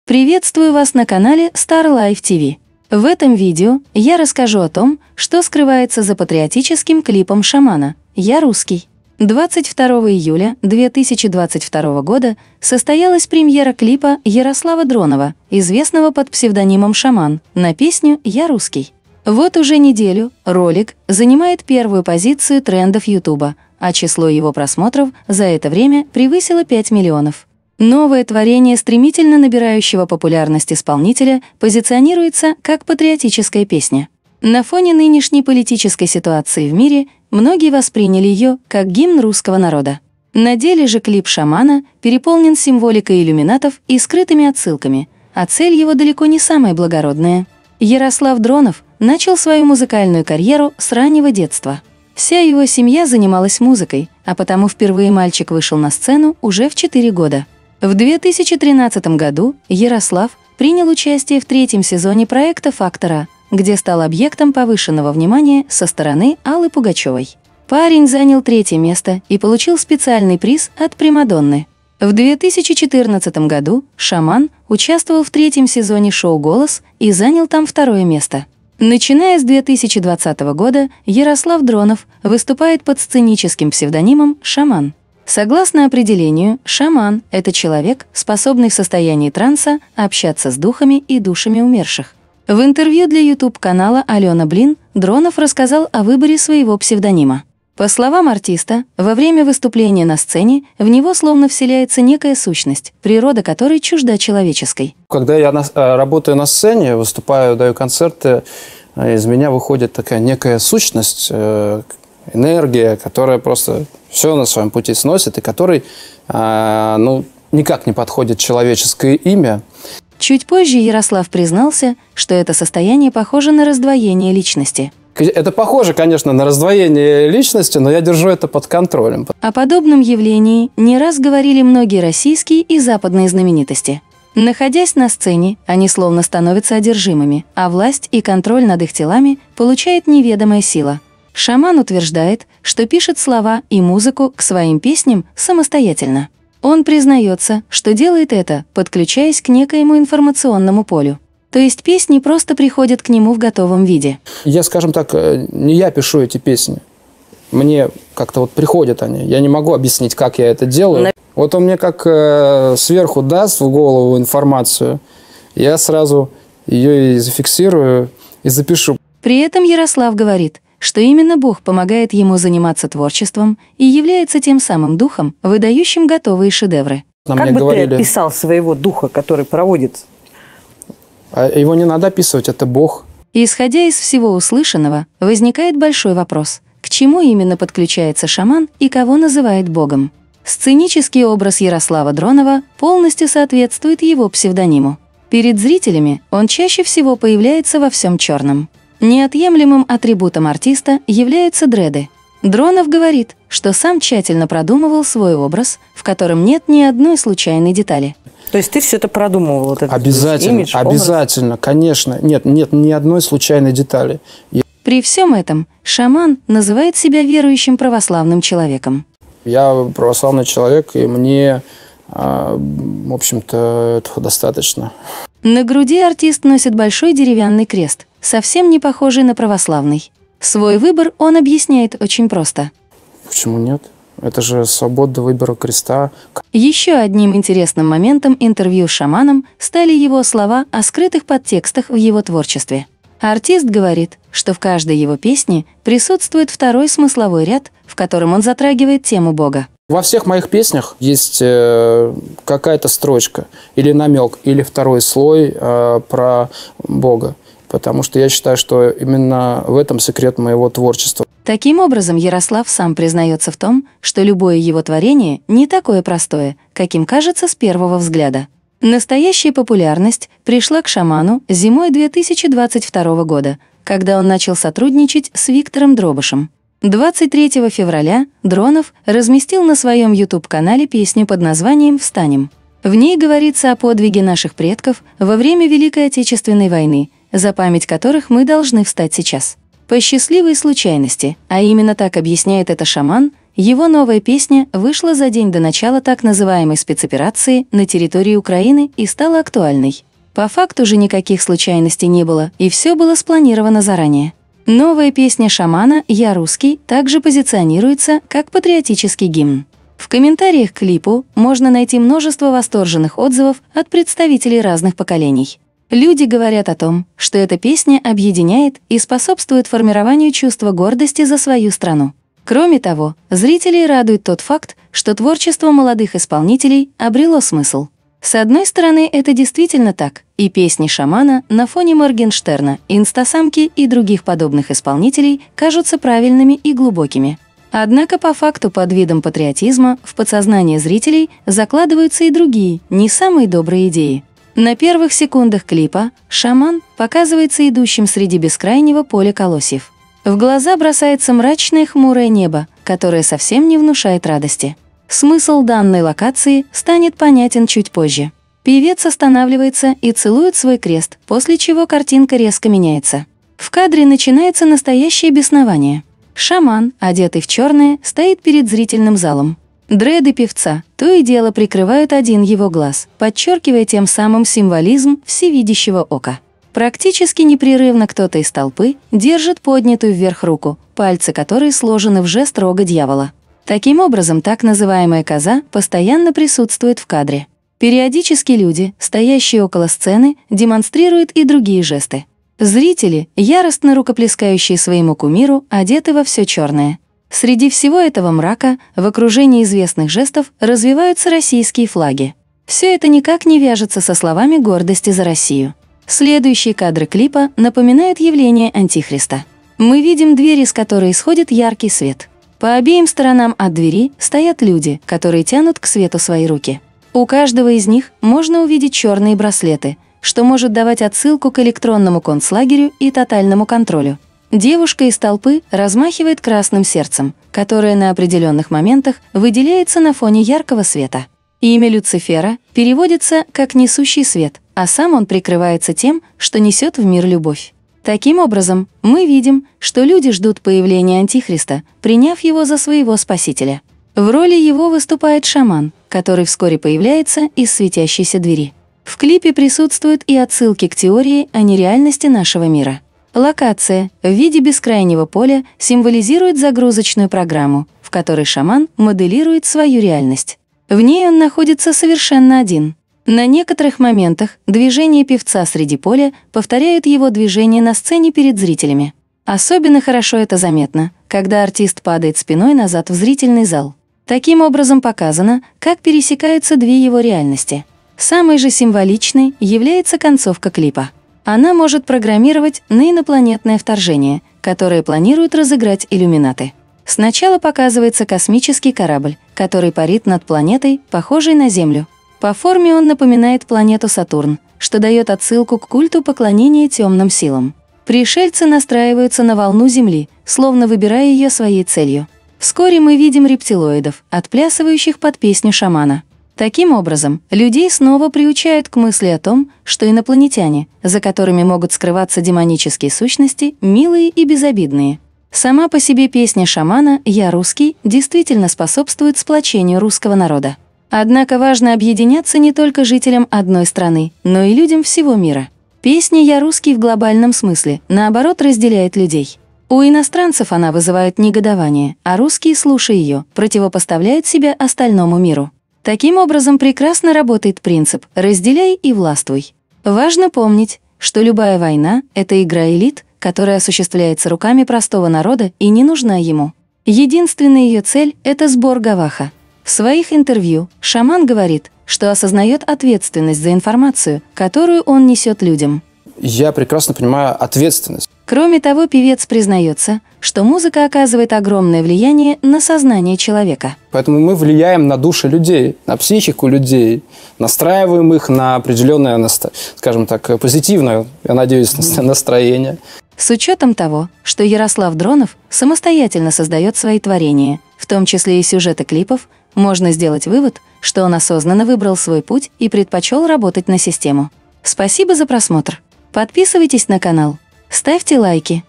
Приветствую вас на канале Star Life TV. В этом видео я расскажу о том, что скрывается за патриотическим клипом «Шамана. Я русский». 22 июля 2022 года состоялась премьера клипа Ярослава Дронова, известного под псевдонимом «Шаман», на песню «Я русский». Вот уже неделю ролик занимает первую позицию трендов Ютуба, а число его просмотров за это время превысило 5 миллионов. Новое творение стремительно набирающего популярность исполнителя позиционируется как патриотическая песня. На фоне нынешней политической ситуации в мире многие восприняли ее как гимн русского народа. На деле же клип «Шамана» переполнен символикой иллюминатов и скрытыми отсылками, а цель его далеко не самая благородная. Ярослав Дронов начал свою музыкальную карьеру с раннего детства. Вся его семья занималась музыкой, а потому впервые мальчик вышел на сцену уже в 4 года. В 2013 году Ярослав принял участие в 3-м сезоне проекта «Фактора», где стал объектом повышенного внимания со стороны Аллы Пугачевой. Парень занял 3-е место и получил специальный приз от Примадонны. В 2014 году «Шаман» участвовал в 3-м сезоне шоу «Голос» и занял там 2-е место. Начиная с 2020 года Ярослав Дронов выступает под сценическим псевдонимом «Шаман». Согласно определению, шаман – это человек, способный в состоянии транса общаться с духами и душами умерших. В интервью для YouTube-канала «Алена Блин» Дронов рассказал о выборе своего псевдонима. По словам артиста, во время выступления на сцене в него словно вселяется некая сущность, природа которой чужда человеческой. Когда я работаю на сцене, выступаю, даю концерты, из меня выходит такая некая сущность, энергия, которая просто все на своем пути сносит, и которой никак не подходит человеческое имя. Чуть позже Ярослав признался, что это состояние похоже на раздвоение личности. Это похоже, конечно, на раздвоение личности, но я держу это под контролем. О подобном явлении не раз говорили многие российские и западные знаменитости. Находясь на сцене, они словно становятся одержимыми, а власть и контроль над их телами получает неведомая сила. Шаман утверждает, что пишет слова и музыку к своим песням самостоятельно. Он признается, что делает это, подключаясь к некоему информационному полю. То есть песни просто приходят к нему в готовом виде. Я, скажем так, не я пишу эти песни. Мне как-то приходят они. Я не могу объяснить, как я это делаю. Вот он мне как сверху даст в голову информацию, я сразу ее и зафиксирую, и запишу. При этом Ярослав говорит, что именно Бог помогает ему заниматься творчеством и является тем самым духом, выдающим готовые шедевры. Как бы ты описал своего духа, который проводит? Его не надо описывать, это Бог. Исходя из всего услышанного, возникает большой вопрос: к чему именно подключается шаман и кого называет Богом? Сценический образ Ярослава Дронова полностью соответствует его псевдониму. Перед зрителями он чаще всего появляется во всем черном. Неотъемлемым атрибутом артиста являются дреды. Дронов говорит, что сам тщательно продумывал свой образ, в котором нет ни одной случайной детали. То есть ты все это продумывал? Вот этот обязательно, имидж, обязательно, конечно. Нет ни одной случайной детали. При всем этом шаман называет себя верующим православным человеком. Я православный человек, и мне, в общем-то, этого достаточно. На груди артист носит большой деревянный крест, совсем не похожий на православный. Свой выбор он объясняет очень просто. Почему нет? Это же свобода выбора креста. Еще одним интересным моментом интервью с шаманом стали его слова о скрытых подтекстах в его творчестве. Артист говорит, что в каждой его песне присутствует 2-й смысловой ряд, в котором он затрагивает тему Бога. Во всех моих песнях есть какая-то строчка, или намек, или 2-й слой про Бога. Потому что я считаю, что именно в этом секрет моего творчества. Таким образом, Ярослав сам признается в том, что любое его творение не такое простое, каким кажется с первого взгляда. Настоящая популярность пришла к шаману зимой 2022 года, когда он начал сотрудничать с Виктором Дробышем. 23 февраля Дронов разместил на своем YouTube-канале песню под названием «Встанем». В ней говорится о подвиге наших предков во время Великой Отечественной войны, за память которых мы должны встать сейчас. По счастливой случайности, а именно так объясняет это шаман, Его новая песня вышла за день до начала так называемой спецоперации на территории Украины и стала актуальной. По факту же никаких случайностей не было, и все было спланировано заранее. Новая песня «Шамана» «Я русский» также позиционируется как патриотический гимн. В комментариях к клипу можно найти множество восторженных отзывов от представителей разных поколений. Люди говорят о том, что эта песня объединяет и способствует формированию чувства гордости за свою страну. Кроме того, зрителей радует тот факт, что творчество молодых исполнителей обрело смысл. С одной стороны, это действительно так, и песни «Шамана» на фоне Моргенштерна, Инстасамки и других подобных исполнителей кажутся правильными и глубокими. Однако по факту под видом патриотизма в подсознание зрителей закладываются и другие, не самые добрые идеи. На первых секундах клипа «Шаман» показывается идущим среди бескрайнего поля колосьев. В глаза бросается мрачное хмурое небо, которое совсем не внушает радости. Смысл данной локации станет понятен чуть позже. Певец останавливается и целует свой крест, после чего картинка резко меняется. В кадре начинается настоящее беснование. Шаман, одетый в черное, стоит перед зрительным залом. Дреды певца то и дело прикрывают один его глаз, подчеркивая тем самым символизм всевидящего ока. Практически непрерывно кто-то из толпы держит поднятую вверх руку, пальцы которой сложены в жест рога дьявола. Таким образом, так называемая коза постоянно присутствует в кадре. Периодически люди, стоящие около сцены, демонстрируют и другие жесты. Зрители, яростно рукоплескающие своему кумиру, одеты во все черное. Среди всего этого мрака, в окружении известных жестов, развиваются российские флаги. Все это никак не вяжется со словами гордости за Россию. Следующие кадры клипа напоминают явление Антихриста. Мы видим дверь, из которой исходит яркий свет. По обеим сторонам от двери стоят люди, которые тянут к свету свои руки. У каждого из них можно увидеть черные браслеты, что может давать отсылку к электронному концлагерю и тотальному контролю. Девушка из толпы размахивает красным сердцем, которое на определенных моментах выделяется на фоне яркого света. Имя Люцифера переводится как «несущий свет», а сам он прикрывается тем, что несет в мир любовь. Таким образом, мы видим, что люди ждут появления Антихриста, приняв его за своего спасителя. В роли его выступает шаман, который вскоре появляется из светящейся двери. В клипе присутствуют и отсылки к теории о нереальности нашего мира. Локация в виде бескрайнего поля символизирует загрузочную программу, в которой шаман моделирует свою реальность. В ней он находится совершенно один. На некоторых моментах движения певца среди поля повторяют его движение на сцене перед зрителями. Особенно хорошо это заметно, когда артист падает спиной назад в зрительный зал. Таким образом показано, как пересекаются две его реальности. Самой же символичной является концовка клипа. Она может программировать на инопланетное вторжение, которое планируют разыграть иллюминаты. Сначала показывается космический корабль, который парит над планетой, похожей на Землю. По форме он напоминает планету Сатурн, что дает отсылку к культу поклонения темным силам. Пришельцы настраиваются на волну Земли, словно выбирая ее своей целью. Вскоре мы видим рептилоидов, отплясывающих под песню шамана. Таким образом, людей снова приучают к мысли о том, что инопланетяне, за которыми могут скрываться демонические сущности, милые и безобидные. Сама по себе песня шамана «Я русский» действительно способствует сплочению русского народа. Однако важно объединяться не только жителям одной страны, но и людям всего мира. Песня «Я русский» в глобальном смысле, наоборот, разделяет людей. У иностранцев она вызывает негодование, а русские, слушая ее, противопоставляют себя остальному миру. Таким образом, прекрасно работает принцип «разделяй и властвуй». Важно помнить, что любая война – это игра элит, которая осуществляется руками простого народа и не нужна ему. Единственная ее цель – это сбор гаваха. В своих интервью шаман говорит, что осознает ответственность за информацию, которую он несет людям. Я прекрасно понимаю ответственность. Кроме того, певец признается, что музыка оказывает огромное влияние на сознание человека. Поэтому мы влияем на души людей, на психику людей, настраиваем их на определенное, скажем так, позитивное, я надеюсь, настроение. С учетом того, что Ярослав Дронов самостоятельно создает свои творения, в том числе и сюжеты клипов, можно сделать вывод, что он осознанно выбрал свой путь и предпочел работать на систему. Спасибо за просмотр. Подписывайтесь на канал, ставьте лайки.